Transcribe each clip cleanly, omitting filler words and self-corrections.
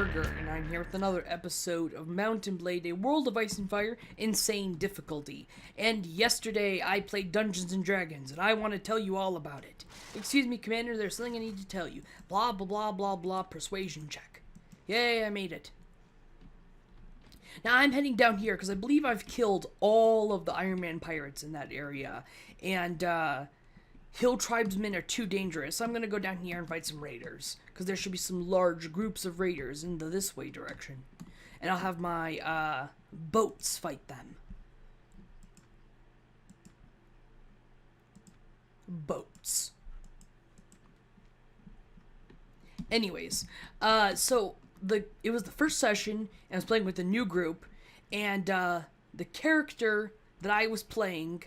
Burger, and I'm here with another episode of Mountain Blade, a World of Ice and Fire Insane Difficulty. And yesterday I played Dungeons and Dragons, and I want to tell you all about it. Excuse me, Commander, there's something I need to tell you. Blah, blah, blah, blah, blah, persuasion check. Yay, I made it. Now I'm heading down here because I believe I've killed all of the Iron Man pirates in that area, and hill tribesmen are too dangerous, so I'm going to go down here and fight some raiders, because there should be some large groups of raiders in the this way direction. And I'll have my boats fight them. Boats. Anyways, so it was the first session, and I was playing with a new group, and the character that I was playing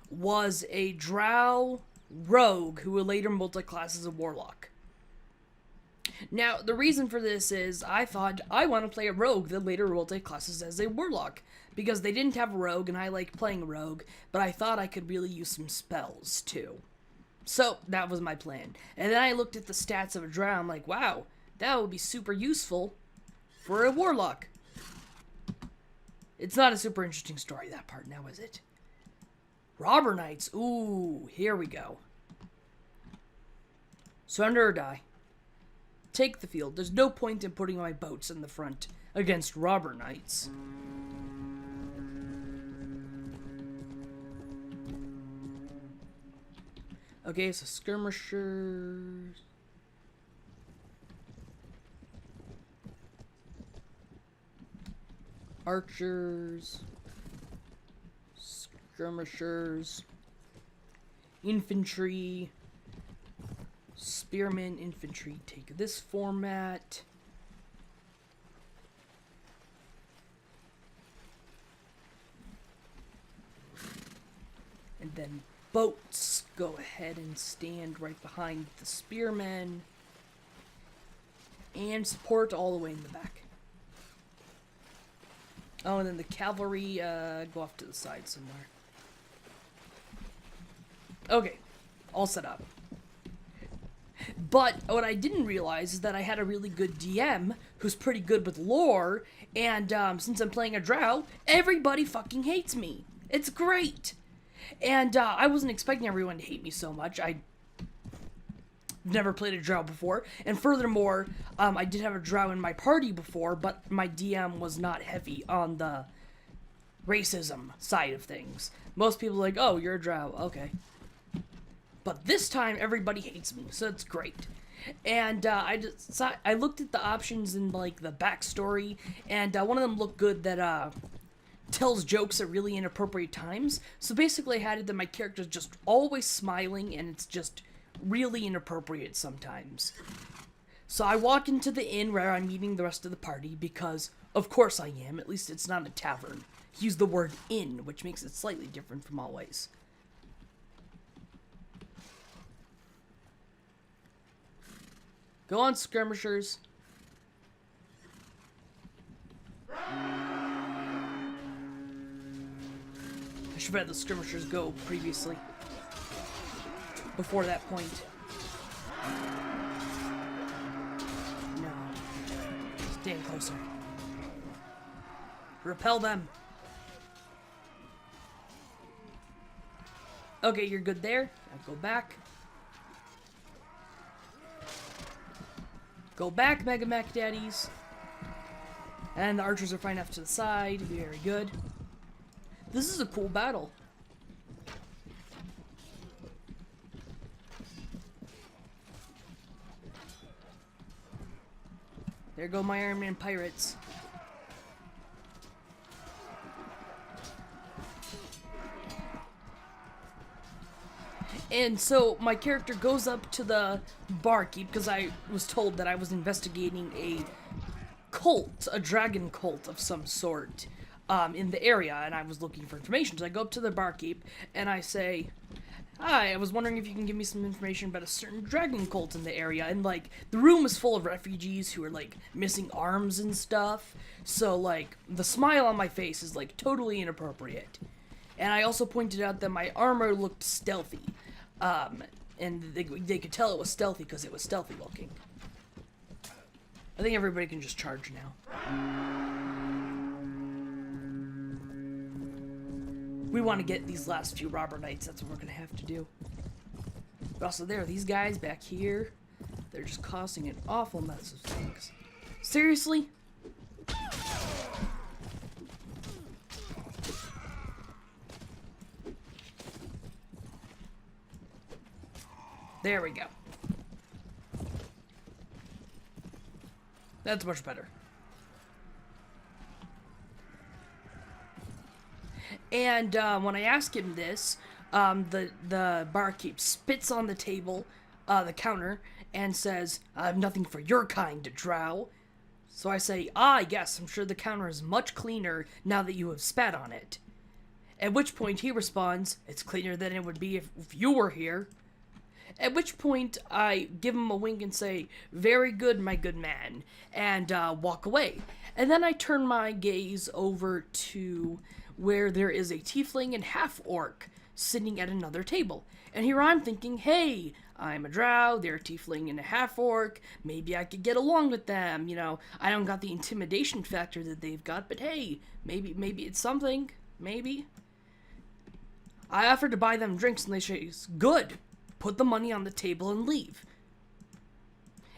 was a drow rogue who would later multi-class as a warlock. Now, the reason for this is I thought I want to play a rogue that later multi-classes as a warlock, because they didn't have a rogue, and I like playing a rogue, but I thought I could really use some spells, too. So, that was my plan. And then I looked at the stats of a drow, I'm like, wow, that would be super useful for a warlock. It's not a super interesting story, that part, now is it? Robber Knights. Ooh, here we go. Surrender or die. Take the field. There's no point in putting my boats in the front against Robber Knights. Okay, so skirmishers. Archers. Skirmishers, infantry, spearmen, infantry, take this format. And then boats, go ahead and stand right behind the spearmen. And support all the way in the back. Oh, and then the cavalry, go off to the side somewhere. Okay, all set up. But what I didn't realize is that I had a really good DM who's pretty good with lore, and since I'm playing a drow, everybody fucking hates me. It's great. And I wasn't expecting everyone to hate me so much. I've never played a drow before, and furthermore, I did have a drow in my party before, but my DM was not heavy on the racism side of things. Most people are like, oh, you're a drow, okay. But this time, everybody hates me, so it's great. And I looked at the options in, like, the backstory, and one of them looked good that tells jokes at really inappropriate times. So basically, I had it that my character's just always smiling, and it's just really inappropriate sometimes. So I walk into the inn where I'm meeting the rest of the party, because, of course I am, at least it's not a tavern. Use the word inn, which makes it slightly different from always. Go on, skirmishers. I should have had the skirmishers go previously. Before that point. No. Stand closer. Repel them. Okay, you're good there. Now go back. Go back, Mega Mac Daddies. And the archers are fine off to the side. Very good. This is a cool battle. There go my Iron Man pirates. And so my character goes up to the barkeep because I was told that I was investigating a cult, a dragon cult of some sort, in the area, and I was looking for information. So I go up to the barkeep and I say, hi, I was wondering if you can give me some information about a certain dragon cult in the area. And, like, the room is full of refugees who are, like, missing arms and stuff. So, like, the smile on my face is, like, totally inappropriate. And I also pointed out that my armor looked stealthy. And they could tell it was stealthy because it was stealthy looking. I think everybody can just charge now. We want to get these last few robber knights. That's what we're going to have to do. But also there are these guys back here. They're just causing an awful mess of things. Seriously? There we go. That's much better. And when I ask him this, the barkeep spits on the table, the counter, and says, "I have nothing for your kind, drow." So I say, "Ah, yes, I'm sure the counter is much cleaner now that you have spat on it." At which point he responds, "It's cleaner than it would be if you were here." At which point I give him a wink and say, "Very good, my good man," and walk away. And then I turn my gaze over to where there is a tiefling and half-orc sitting at another table. And here I'm thinking, hey, I'm a drow, they're a tiefling and a half-orc, maybe I could get along with them, you know. I don't got the intimidation factor that they've got, but hey, maybe it's something, maybe. I offered to buy them drinks and they say, "Good, put the money on the table and leave."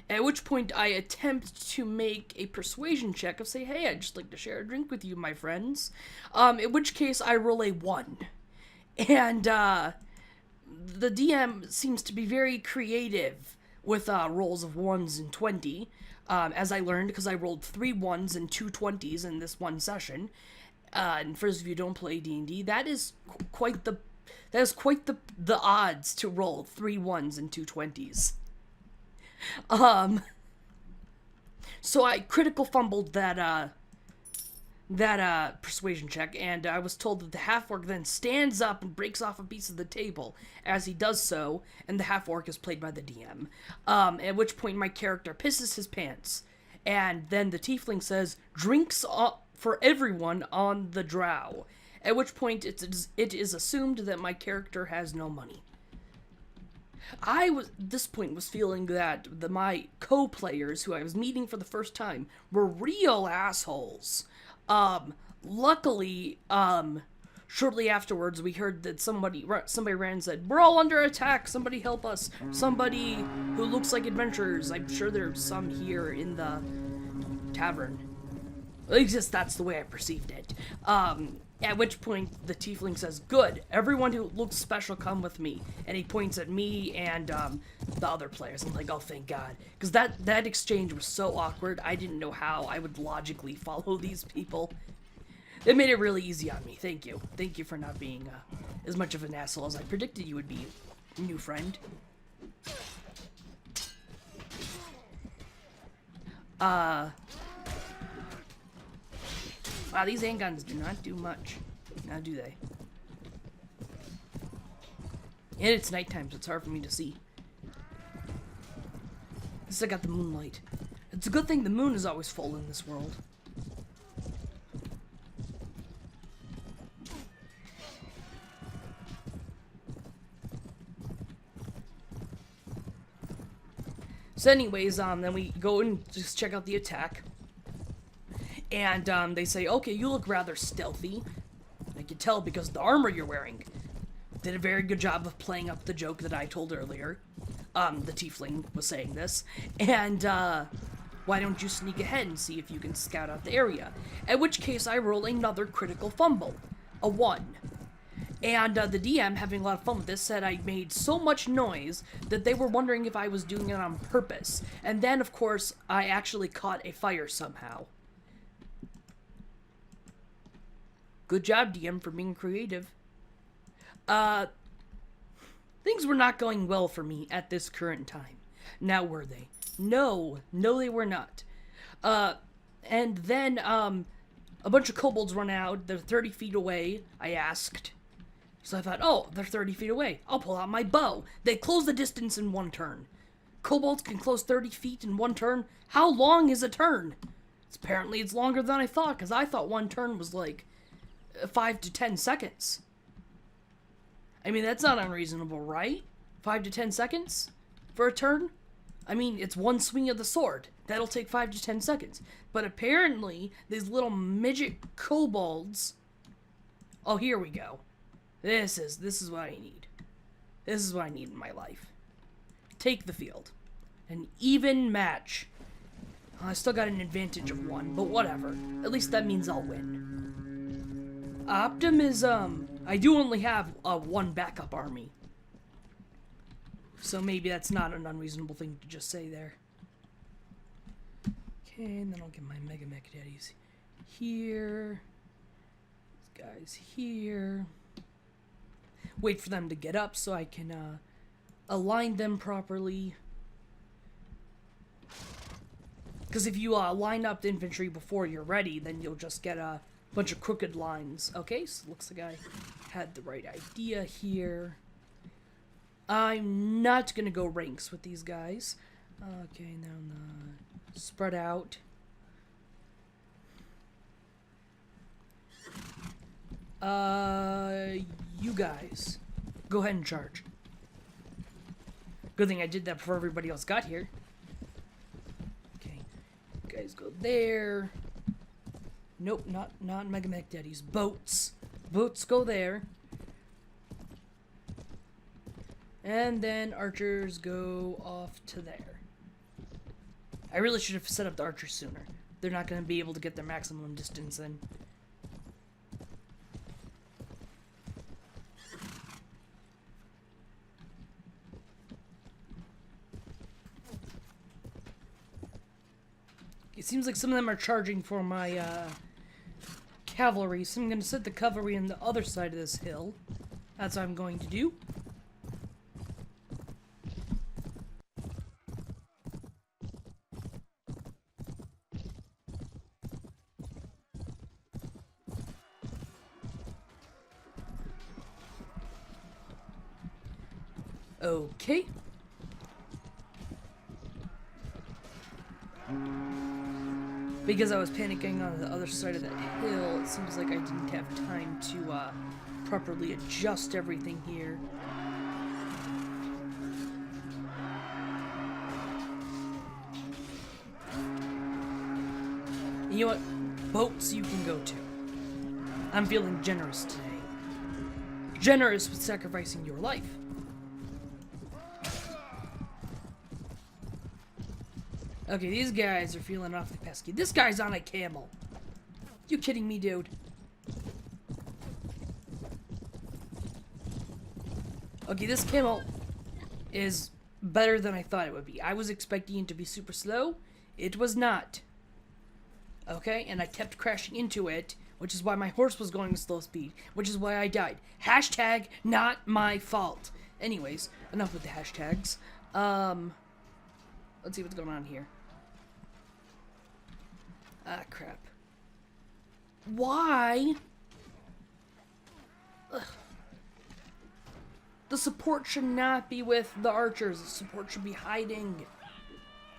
At which point I attempt to make a persuasion check of say, "Hey, I'd just like to share a drink with you, my friends." In which case I roll a 1. And the DM seems to be very creative with rolls of 1s and 20, as I learned because I rolled 3 1s and 2 20s in this one session. And for those of you who don't play D&D, that is quite the odds to roll 3 1s and 2 20s. So I critical fumbled that persuasion check, and I was told that the half-orc then stands up and breaks off a piece of the table as he does so, and the half-orc is played by the DM. At which point my character pisses his pants, and then the tiefling says, "Drinks for everyone on the drow." At which point it is assumed that my character has no money. I was, at this point, was feeling that my co-players, who I was meeting for the first time, were real assholes. Luckily, shortly afterwards, we heard that somebody ran and said, "We're all under attack, somebody help us. Somebody who looks like adventurers." I'm sure there's some here in the tavern. At least that's the way I perceived it. At which point, the tiefling says, "Good, everyone who looks special come with me." And he points at me and the other players. I'm like, oh, thank God. Because that exchange was so awkward, I didn't know how I would logically follow these people. It made it really easy on me. Thank you. Thank you for not being as much of an asshole as I predicted you would be, new friend. Wow, these handguns do not do much. Now do they? And it's nighttime, so it's hard for me to see. At least I got the moonlight. It's a good thing the moon is always full in this world. So anyways, then we go and just check out the attack. And they say, "Okay, you look rather stealthy." I can tell because of the armor you're wearing. Did a very good job of playing up the joke that I told earlier. The tiefling was saying this. And why don't you sneak ahead and see if you can scout out the area? At which case I roll another critical fumble. A 1. And the DM, having a lot of fun with this, said I made so much noise that they were wondering if I was doing it on purpose. And then, of course, I actually caught a fire somehow. Good job, DM, for being creative. Things were not going well for me at this current time. Now were they? No, they were not. And then, a bunch of kobolds run out. They're 30 feet away, I asked. So I thought, oh, they're 30 feet away. I'll pull out my bow. They close the distance in 1 turn. Kobolds can close 30 feet in 1 turn? How long is a turn? Apparently it's longer than I thought, because I thought 1 turn was like 5 to 10 seconds. I mean, that's not unreasonable, right? 5 to 10 seconds for a turn? I mean, it's one swing of the sword. That'll take 5 to 10 seconds. But apparently, these little midget kobolds... Oh, here we go. This is what I need. This is what I need in my life. Take the field. An even match. I still got an advantage of 1, but whatever. At least that means I'll win. Optimism. I do only have 1 backup army. So maybe that's not an unreasonable thing to just say there. Okay, and then I'll get my Mega Mech Daddies here. These guys here. Wait for them to get up so I can align them properly. Because if you line up the infantry before you're ready, then you'll just get a bunch of crooked lines. Okay, so looks like I had the right idea here. I'm not gonna go ranks with these guys. Okay, now spread out. You guys, go ahead and charge. Good thing I did that before everybody else got here. Okay, you guys go there. Nope, not Mega Mech Daddies. Boats. Boats go there. And then archers go off to there. I really should have set up the archers sooner. They're not going to be able to get their maximum distance in. It seems like some of them are charging for my cavalry, so I'm going to set the cavalry on the other side of this hill. That's what I'm going to do. Okay. Because I was panicking on the other side of that hill, it seems like I didn't have time to properly adjust everything here. And you know what? Boats you can go to. I'm feeling generous today. Generous with sacrificing your life. Okay, these guys are feeling awfully pesky. This guy's on a camel. You kidding me, dude? Okay, this camel is better than I thought it would be. I was expecting it to be super slow. It was not. Okay, and I kept crashing into it, which is why my horse was going at slow speed, which is why I died. Hashtag not my fault. Anyways, enough with the hashtags. Let's see what's going on here. Ah, crap. Why? Ugh. The support should not be with the archers. The support should be hiding.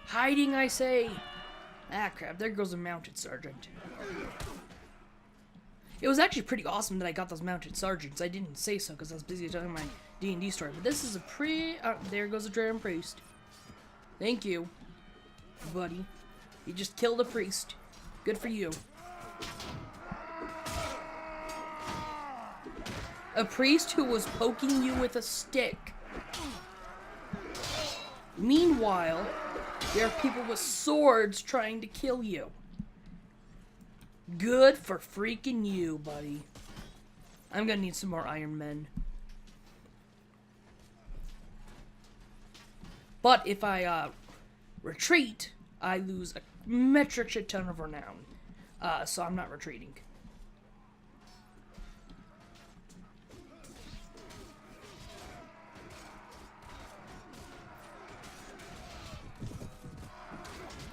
Hiding, I say. Ah, crap. There goes a mounted sergeant. It was actually pretty awesome that I got those mounted sergeants. I didn't say so because I was busy telling my D&D story. But this is a pretty... there goes a Dragon Priest. Thank you, buddy. You just killed a priest. Good for you. A priest who was poking you with a stick. Meanwhile, there are people with swords trying to kill you. Good for freaking you, buddy. I'm gonna need some more Iron Men. But if I retreat, I lose a metric shit ton of renown. So I'm not retreating.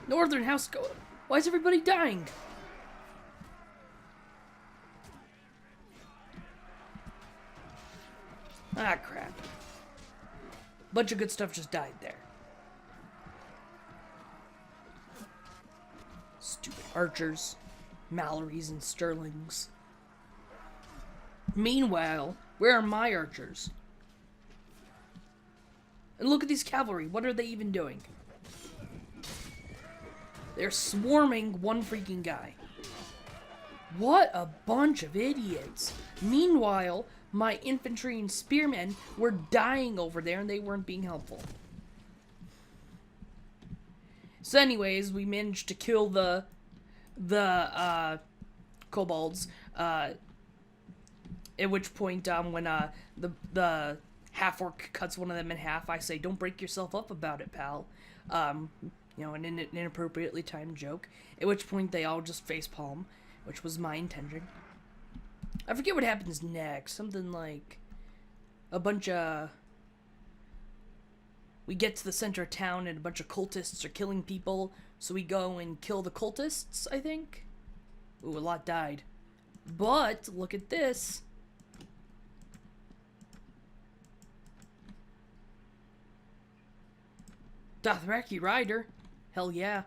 Northern House go. Why is everybody dying? Ah, crap. Bunch of good stuff just died there. Stupid archers, Mallorys, and Sterlings. Meanwhile, where are my archers? And look at these cavalry. What are they even doing? They're swarming one freaking guy. What a bunch of idiots. Meanwhile, my infantry and spearmen were dying over there and they weren't being helpful. So anyways, we managed to kill the kobolds, at which point, when the half-orc cuts one of them in half, I say, don't break yourself up about it, pal. You know, an inappropriately timed joke, at which point they all just facepalm, which was my intention. I forget what happens next, something like a bunch of... We get to the center of town and a bunch of cultists are killing people, so we go and kill the cultists, I think? Ooh, a lot died. But, look at this. Dothraki Rider. Hell yeah.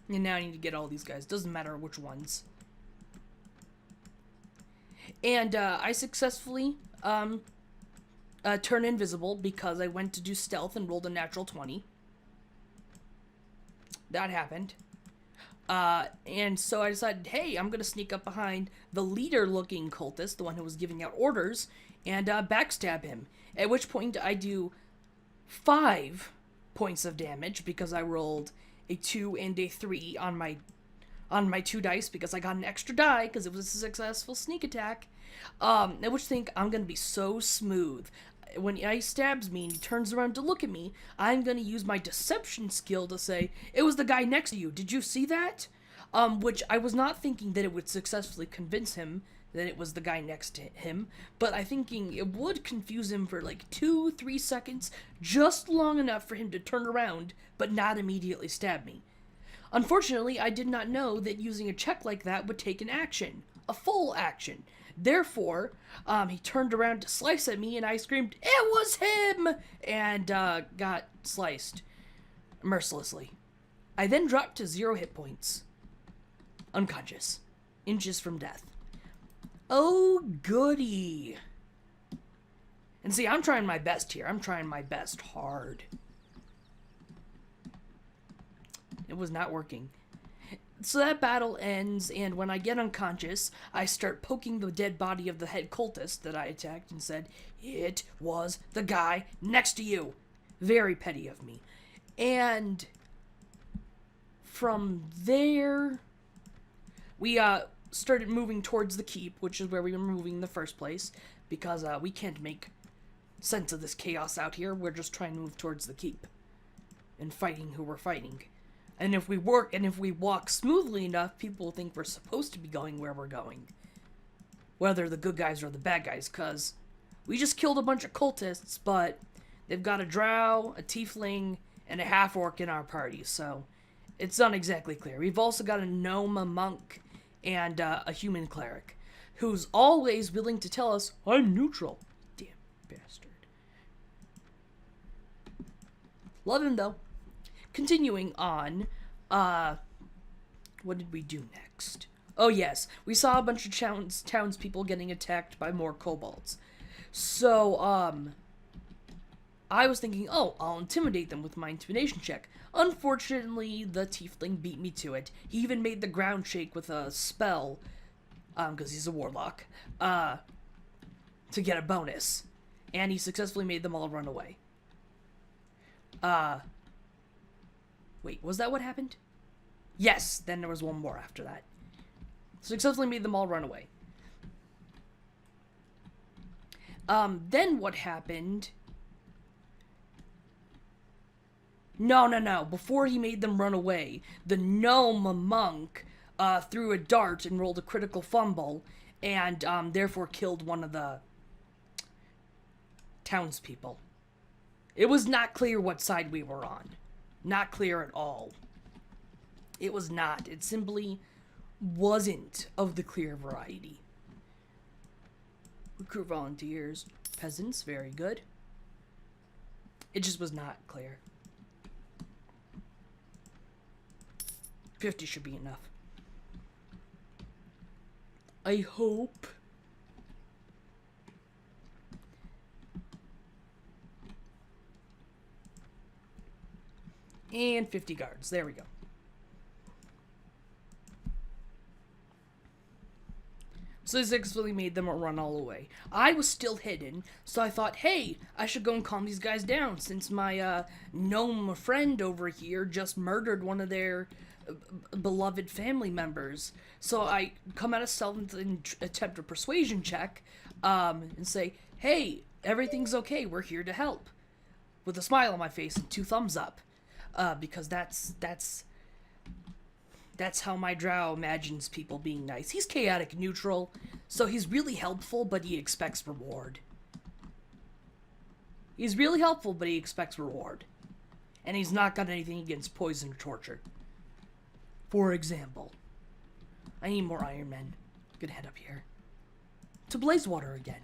And now I need to get all these guys. Doesn't matter which ones. And I successfully turned invisible because I went to do stealth and rolled a natural 20. That happened. And so I decided, hey, I'm going to sneak up behind the leader-looking cultist, the one who was giving out orders, and backstab him. At which point I do 5 points of damage because I rolled a 2 and a 3 on my 2 dice because I got an extra die because it was a successful sneak attack. At which think I'm going to be so smooth. When he stabs me and he turns around to look at me, I'm going to use my deception skill to say, it was the guy next to you. Did you see that? Which I was not thinking that it would successfully convince him that it was the guy next to him, but I thinking it would confuse him for like 2-3 seconds, just long enough for him to turn around, but not immediately stab me. Unfortunately, I did not know that using a check like that would take an action. A full action. Therefore, he turned around to slice at me, and I screamed, "It was him!" and got sliced mercilessly. I then dropped to 0 hit points. Unconscious. Inches from death. Oh, goody. And see, I'm trying my best here. I'm trying my best hard. It was not working. So that battle ends, and when I get unconscious, I start poking the dead body of the head cultist that I attacked and said, "It was the guy next to you." Very petty of me. And from there, we started moving towards the keep, which is where we were moving in the first place, because we can't make sense of this chaos out here. We're just trying to move towards the keep and fighting who we're fighting. And if we walk smoothly enough, people will think we're supposed to be going where we're going. Whether the good guys or the bad guys, because we just killed a bunch of cultists, but they've got a drow, a tiefling, and a half-orc in our party, so it's not exactly clear. We've also got a gnome, a monk, and a human cleric, who's always willing to tell us, "I'm neutral." Damn bastard. Love him, though. Continuing on, what did we do next? Oh yes, we saw a bunch of townspeople getting attacked by more kobolds. So, I was thinking, oh, I'll intimidate them with my intimidation check. Unfortunately, the tiefling beat me to it. He even made the ground shake with a spell, because he's a warlock, to get a bonus. And he successfully made them all run away. Wait, was that what happened? Yes, then there was one more after that. Successfully made them all run away. Then what happened... No. Before he made them run away, the gnome monk threw a dart and rolled a critical fumble, and therefore killed one of the townspeople. It was not clear what side we were on. Not clear at all. It was not. It simply wasn't of the clear variety. Recruit volunteers. Peasants, very good. It just was not clear. 50 should be enough. I hope And 50 guards. There we go. So I successfully made them run all away. I was still hidden, so I thought, hey, I should go and calm these guys down, since my gnome friend over here just murdered one of their beloved family members. So I come out of stealth and attempt a persuasion check, and say, hey, everything's okay, we're here to help. With a smile on my face and 2 thumbs up. Because that's how my drow imagines people being nice. He's chaotic neutral, so he's really helpful, but he expects reward. He's really helpful, but he expects reward. And he's not got anything against poison or torture. For example, I need more Iron Men. Gonna head up here. To Blazewater again.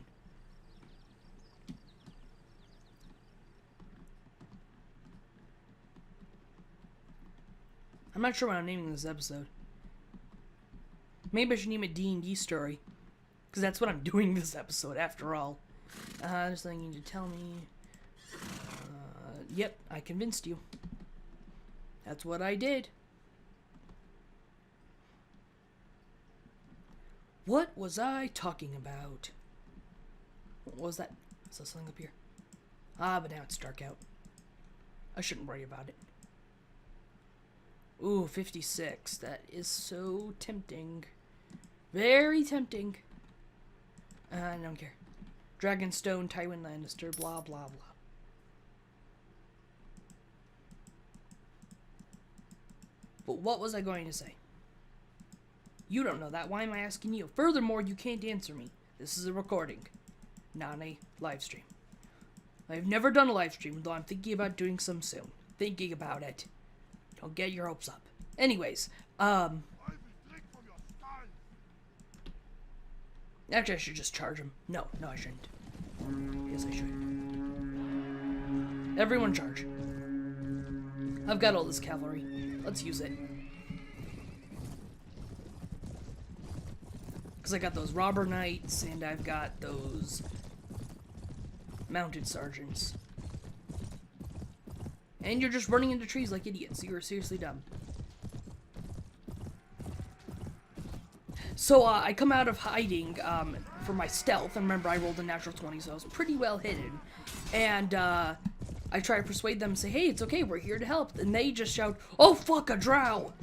I'm not sure what I'm naming this episode. Maybe I should name it D&D story. Because that's what I'm doing this episode, after all. There's something you need to tell me. Yep, I convinced you. That's what I did. What was I talking about? What was that? Is there something up here? But now it's dark out. I shouldn't worry about it. Ooh, 56. That is so tempting. Very tempting. I don't care. Dragonstone, Tywin Lannister, blah, blah, blah. But what was I going to say? You don't know that. Why am I asking you? Furthermore, you can't answer me. This is a recording, not a live stream. I've never done a live stream, though I'm thinking about doing some soon. Thinking about it. Don't get your hopes up. Anyways, actually, I should just charge him. No, I shouldn't. Yes, I should. Everyone charge. I've got all this cavalry. Let's use it. Because I got those robber knights, and I've got those mounted sergeants. And you're just running into trees like idiots. You are seriously dumb. So, I come out of hiding, for my stealth, and remember I rolled a natural 20, so I was pretty well hidden. And, I try to persuade them and say, hey, it's okay, we're here to help. And they just shout, oh, fuck, a drow!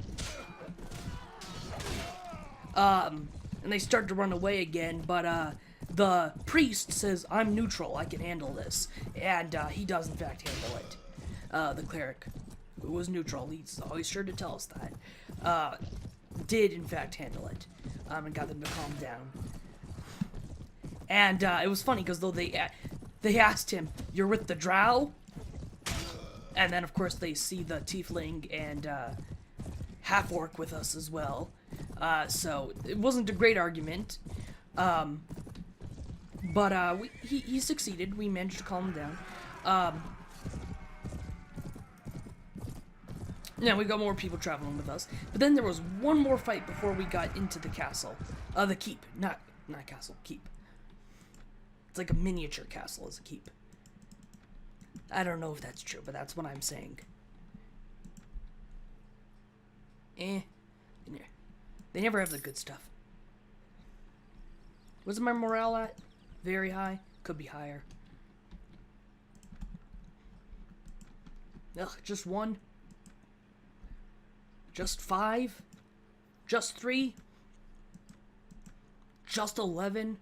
And they start to run away again, but, the priest says, I'm neutral, I can handle this. And, he does, in fact, handle it. The cleric, who was neutral, he's always sure to tell us that, did in fact handle it, and got them to calm down. And it was funny because though they asked him, "You're with the drow?" And then of course they see the tiefling and half orc with us as well. So it wasn't a great argument, but he succeeded. We managed to calm him down. Now, we got more people traveling with us. But then there was one more fight before we got into the castle. The keep. Not castle, keep. It's like a miniature castle as a keep. I don't know if that's true, but that's what I'm saying. They never have the good stuff. What's my morale at? Very high? Could be higher. Ugh, just 1? Just 5? Just 3? Just 11?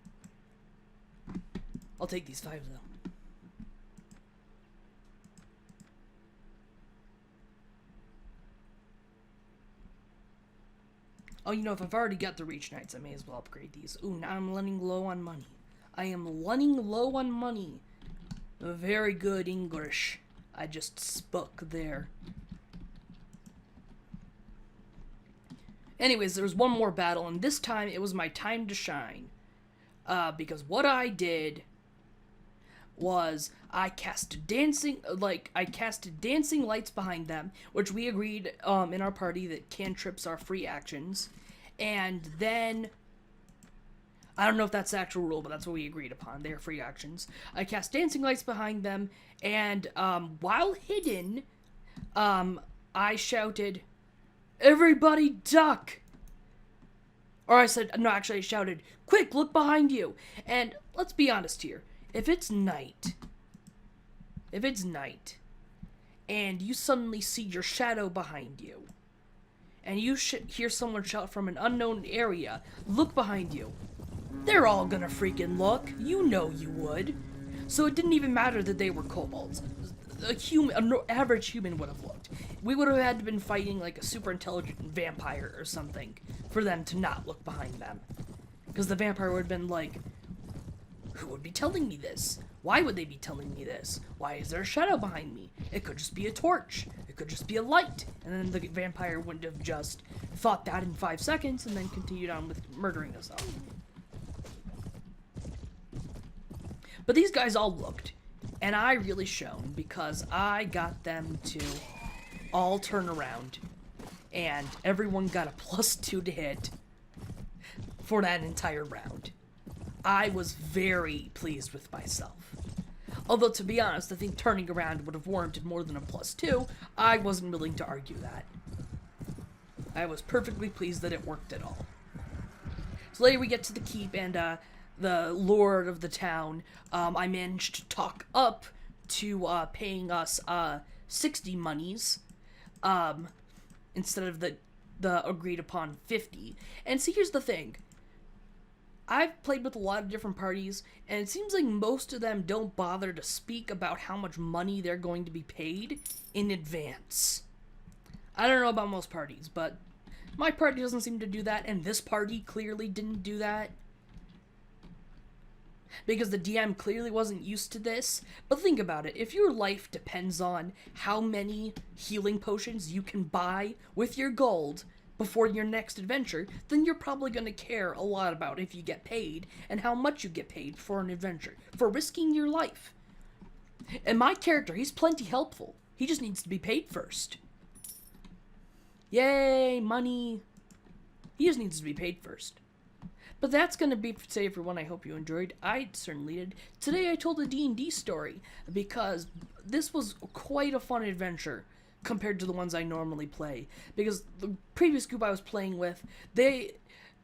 I'll take these 5 though. Oh, you know, if I've already got the Reach Knights, I may as well upgrade these. Ooh, now I'm running low on money. I am running low on money. Very good English. I just spoke there. Anyways, there was one more battle, and this time it was my time to shine. Because what I did was I casted dancing lights behind them, which we agreed in our party that cantrips are free actions. And then I don't know if that's the actual rule, but that's what we agreed upon. They are free actions. I cast dancing lights behind them, and while hidden, I shouted, "Everybody duck!" Or I said, no, actually I shouted, "Quick, look behind you!" And let's be honest here. If it's night, and you suddenly see your shadow behind you, and you hear someone shout from an unknown area, "Look behind you," they're all gonna freaking look. You know you would. So it didn't even matter that they were kobolds. An average human would have looked. We would have had to been fighting like a super intelligent vampire or something for them to not look behind them. Because the vampire would have been like, who would be telling me this? Why would they be telling me this? Why is there a shadow behind me? It could just be a torch. It could just be a light. And then the vampire wouldn't have just thought that in 5 seconds and then continued on with murdering us all. But these guys all looked. And I really shone because I got them to all turn around. And everyone got a +2 to hit for that entire round. I was very pleased with myself. Although, to be honest, I think turning around would have warranted more than a +2. I wasn't willing to argue that. I was perfectly pleased that it worked at all. So later we get to the keep, and the lord of the town, I managed to talk up to paying us 60 monies instead of the agreed upon 50. And see, here's the thing. I've played with a lot of different parties, and it seems like most of them don't bother to speak about how much money they're going to be paid in advance. I don't know about most parties, but my party doesn't seem to do that, and this party clearly didn't do that. Because the DM clearly wasn't used to this. But think about it. If your life depends on how many healing potions you can buy with your gold before your next adventure, then you're probably going to care a lot about if you get paid and how much you get paid for an adventure, for risking your life. And my character, he's plenty helpful. He just needs to be paid first. Yay, money. He just needs to be paid first. But that's going to be for today, everyone. I hope you enjoyed. I certainly did. Today I told a D&D story because this was quite a fun adventure compared to the ones I normally play. Because the previous group I was playing with, they're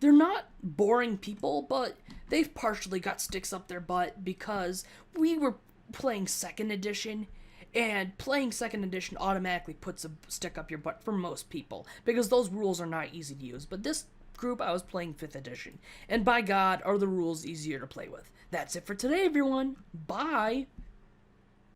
not boring people, but they've partially got sticks up their butt because we were playing 2nd edition, and playing 2nd edition automatically puts a stick up your butt for most people because those rules are not easy to use. But this group, I was playing 5th edition, and by God, are the rules easier to play with. That's it for today, everyone. Bye!